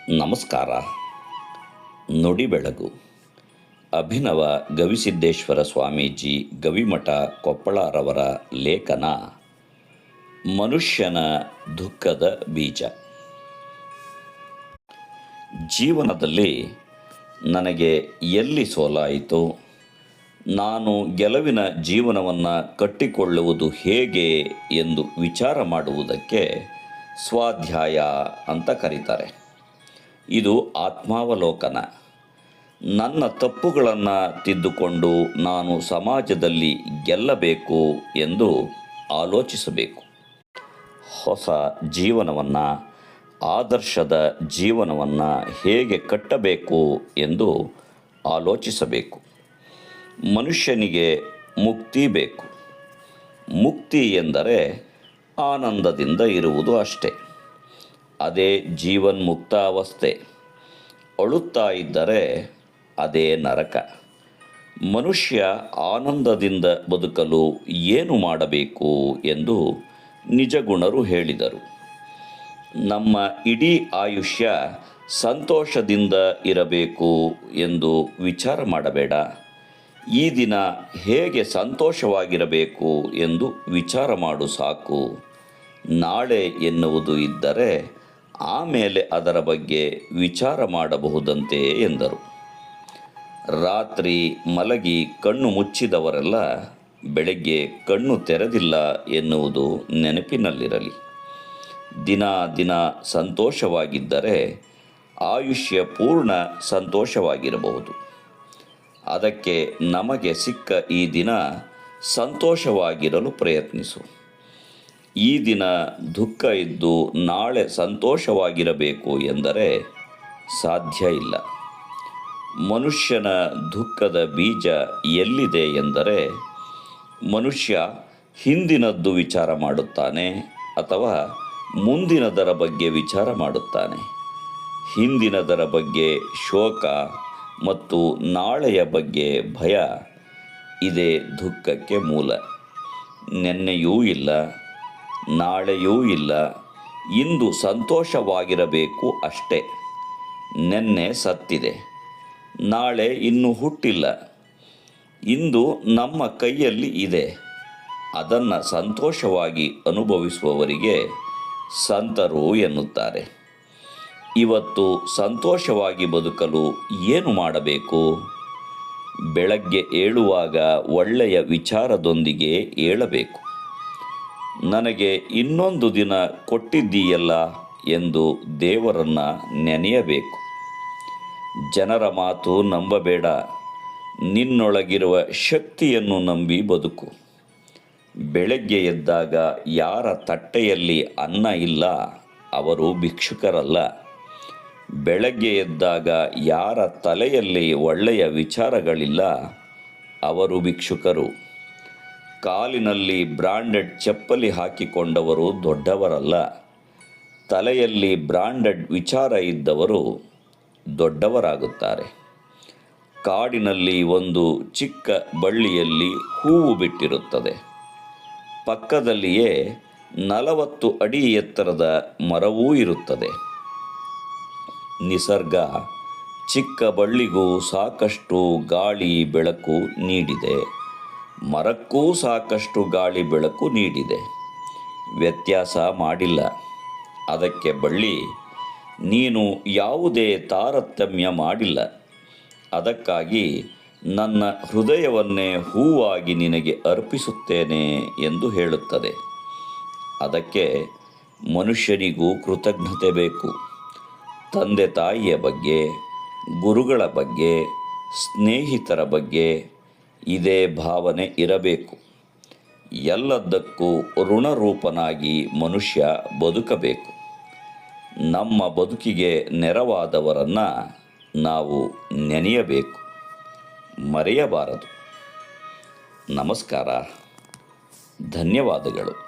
ನಮಸ್ಕಾರ. ನುಡಿ ಬೆಳಗು. ಅಭಿನವ ಗವಿಸಿದ್ದೇಶ್ವರ ಸ್ವಾಮೀಜಿ ಗವಿಮಠ ಕೊಪ್ಪಳರವರ ಲೇಖನ ಮನುಷ್ಯನ ದುಃಖದ ಬೀಜ. ಜೀವನದಲ್ಲಿ ನನಗೆ ಎಲ್ಲಿ ಸೋಲಾಯಿತು, ನಾನು ಗೆಲುವಿನ ಜೀವನವನ್ನು ಕಟ್ಟಿಕೊಳ್ಳುವುದು ಹೇಗೆ ಎಂದು ವಿಚಾರ ಮಾಡುವುದಕ್ಕೆ ಸ್ವಾಧ್ಯಾಯ ಅಂತ ಕರೀತಾರೆ. ಇದು ಆತ್ಮಾವಲೋಕನ. ನನ್ನ ತಪ್ಪುಗಳನ್ನು ತಿದ್ದುಕೊಂಡು ನಾನು ಸಮಾಜದಲ್ಲಿ ಗೆಲ್ಲಬೇಕು ಎಂದು ಆಲೋಚಿಸಬೇಕು. ಹೊಸ ಜೀವನವನ್ನು, ಆದರ್ಶದ ಜೀವನವನ್ನು ಹೇಗೆ ಕಟ್ಟಬೇಕು ಎಂದು ಆಲೋಚಿಸಬೇಕು. ಮನುಷ್ಯನಿಗೆ ಮುಕ್ತಿ ಬೇಕು. ಮುಕ್ತಿ ಎಂದರೆ ಆನಂದದಿಂದ ಇರುವುದು ಅಷ್ಟೇ. ಅದೇ ಜೀವನ್ಮುಕ್ತಾವಸ್ಥೆ. ಅಳುತ್ತಾ ಇದ್ದರೆ ಅದೇ ನರಕ. ಮನುಷ್ಯ ಆನಂದದಿಂದ ಬದುಕಲು ಏನು ಮಾಡಬೇಕು ಎಂದು ನಿಜಗುಣರು ಹೇಳಿದರು. ನಮ್ಮ ಇಡೀ ಆಯುಷ್ಯ ಸಂತೋಷದಿಂದ ಇರಬೇಕು ಎಂದು ವಿಚಾರ ಮಾಡಬೇಡ. ಈ ದಿನ ಹೇಗೆ ಸಂತೋಷವಾಗಿರಬೇಕು ಎಂದು ವಿಚಾರ ಮಾಡು ಸಾಕು. ನಾಳೆ ಎನ್ನುವುದು ಇದ್ದರೆ ಆಮೇಲೆ ಅದರ ಬಗ್ಗೆ ವಿಚಾರ ಮಾಡಬಹುದಂತೆ ಎಂದರು. ರಾತ್ರಿ ಮಲಗಿ ಕಣ್ಣು ಮುಚ್ಚಿದವರೆಲ್ಲ ಬೆಳಗ್ಗೆ ಕಣ್ಣು ತೆರೆದಿಲ್ಲ ಎನ್ನುವುದು ನೆನಪಿನಲ್ಲಿರಲಿ. ದಿನ ಸಂತೋಷವಾಗಿದ್ದರೆ ಆಯುಷ್ಯ ಪೂರ್ಣ ಸಂತೋಷವಾಗಿರಬಹುದು. ಅದಕ್ಕೆ ನಮಗೆ ಸಿಕ್ಕ ಈ ದಿನ ಸಂತೋಷವಾಗಿರಲು ಪ್ರಯತ್ನಿಸು. ಈ ದಿನ ದುಃಖ ಇದ್ದು ನಾಳೆ ಸಂತೋಷವಾಗಿರಬೇಕು ಎಂದರೆ ಸಾಧ್ಯ ಇಲ್ಲ. ಮನುಷ್ಯನ ದುಃಖದ ಬೀಜ ಎಲ್ಲಿದೆ ಎಂದರೆ, ಮನುಷ್ಯ ಹಿಂದಿನದ್ದು ವಿಚಾರ ಮಾಡುತ್ತಾನೆ ಅಥವಾ ಮುಂದಿನದರ ಬಗ್ಗೆ ವಿಚಾರ ಮಾಡುತ್ತಾನೆ. ಹಿಂದಿನದರ ಬಗ್ಗೆ ಶೋಕ ಮತ್ತು ನಾಳೆಯ ಬಗ್ಗೆ ಭಯ. ಇದೇ ದುಃಖಕ್ಕೆ ಮೂಲ. ನೆನ್ನೆಯೂ ಇಲ್ಲ, ನಾಳೆಯೂ ಇಲ್ಲ. ಇಂದು ಸಂತೋಷವಾಗಿರಬೇಕು ಅಷ್ಟೇ. ನೆನ್ನೆ ಸತ್ತಿದೆ, ನಾಳೆ ಇನ್ನೂ ಹುಟ್ಟಿಲ್ಲ. ಇಂದು ನಮ್ಮ ಕೈಯಲ್ಲಿ ಇದೆ. ಅದನ್ನು ಸಂತೋಷವಾಗಿ ಅನುಭವಿಸುವವರಿಗೆ ಸಂತರು ಎನ್ನುತ್ತಾರೆ. ಇವತ್ತು ಸಂತೋಷವಾಗಿ ಬದುಕಲು ಏನು ಮಾಡಬೇಕು? ಬೆಳಗ್ಗೆ ಏಳುವಾಗ ಒಳ್ಳೆಯ ವಿಚಾರದೊಂದಿಗೆ ಏಳಬೇಕು. ನನಗೆ ಇನ್ನೊಂದು ದಿನ ಕೊಟ್ಟಿದ್ದೀಯಲ್ಲ ಎಂದು ದೇವರನ್ನು ನೆನೆಯಬೇಕು. ಜನರ ಮಾತು ನಂಬಬೇಡ. ನಿನ್ನೊಳಗಿರುವ ಶಕ್ತಿಯನ್ನು ನಂಬಿ ಬದುಕು. ಬೆಳಗ್ಗೆ ಎದ್ದಾಗ ಯಾರ ತಟ್ಟೆಯಲ್ಲಿ ಅನ್ನ ಇಲ್ಲ ಅವರು ಭಿಕ್ಷುಕರಲ್ಲ. ಬೆಳಗ್ಗೆ ಎದ್ದಾಗ ಯಾರ ತಲೆಯಲ್ಲಿ ಒಳ್ಳೆಯ ವಿಚಾರಗಳಿಲ್ಲ ಅವರು ಭಿಕ್ಷುಕರು. ಕಾಲಿನಲ್ಲಿ ಬ್ರಾಂಡೆಡ್ ಚಪ್ಪಲಿ ಹಾಕಿಕೊಂಡವರು ದೊಡ್ಡವರಲ್ಲ. ತಲೆಯಲ್ಲಿ ಬ್ರಾಂಡೆಡ್ ವಿಚಾರ ಇದ್ದವರು ದೊಡ್ಡವರಾಗುತ್ತಾರೆ. ಕಾಡಿನಲ್ಲಿ ಒಂದು ಚಿಕ್ಕ ಬಳ್ಳಿಯಲ್ಲಿ ಹೂವು ಬಿಟ್ಟಿರುತ್ತದೆ. ಪಕ್ಕದಲ್ಲಿಯೇ 40 ಅಡಿ ಎತ್ತರದ ಮರವೂ ಇರುತ್ತದೆ. ನಿಸರ್ಗ ಚಿಕ್ಕ ಬಳ್ಳಿಗೂ ಸಾಕಷ್ಟು ಗಾಳಿ ಬೆಳಕು ನೀಡಿದೆ, ಮರಕ್ಕೂ ಸಾಕಷ್ಟು ಗಾಳಿ ಬೆಳಕು ನೀಡಿದೆ. ವ್ಯತ್ಯಾಸ ಮಾಡಿಲ್ಲ. ಅದಕ್ಕೆ ಬಳ್ಳಿ, ನೀನು ಯಾವುದೇ ತಾರತಮ್ಯ ಮಾಡಿಲ್ಲ. ಅದಕ್ಕಾಗಿ ನನ್ನ ಹೃದಯವನ್ನೇ ಹೂವಾಗಿ ನಿನಗೆ ಅರ್ಪಿಸುತ್ತೇನೆ ಎಂದು ಹೇಳುತ್ತದೆ. ಅದಕ್ಕೆ ಮನುಷ್ಯನಿಗೂ ಕೃತಜ್ಞತೆ ಬೇಕು. ತಂದೆ ತಾಯಿಯ ಬಗ್ಗೆ, ಗುರುಗಳ ಬಗ್ಗೆ, ಸ್ನೇಹಿತರ ಬಗ್ಗೆ ಇದೇ ಭಾವನೆ ಇರಬೇಕು. ಎಲ್ಲದಕ್ಕೂ ಋಣರೂಪನಾಗಿ ಮನುಷ್ಯ ಬದುಕಬೇಕು. ನಮ್ಮ ಬದುಕಿಗೆ ನೆರವಾದವರನ್ನು ನಾವು ನೆನೆಯಬೇಕು, ಮರೆಯಬಾರದು. ನಮಸ್ಕಾರ. ಧನ್ಯವಾದಗಳು.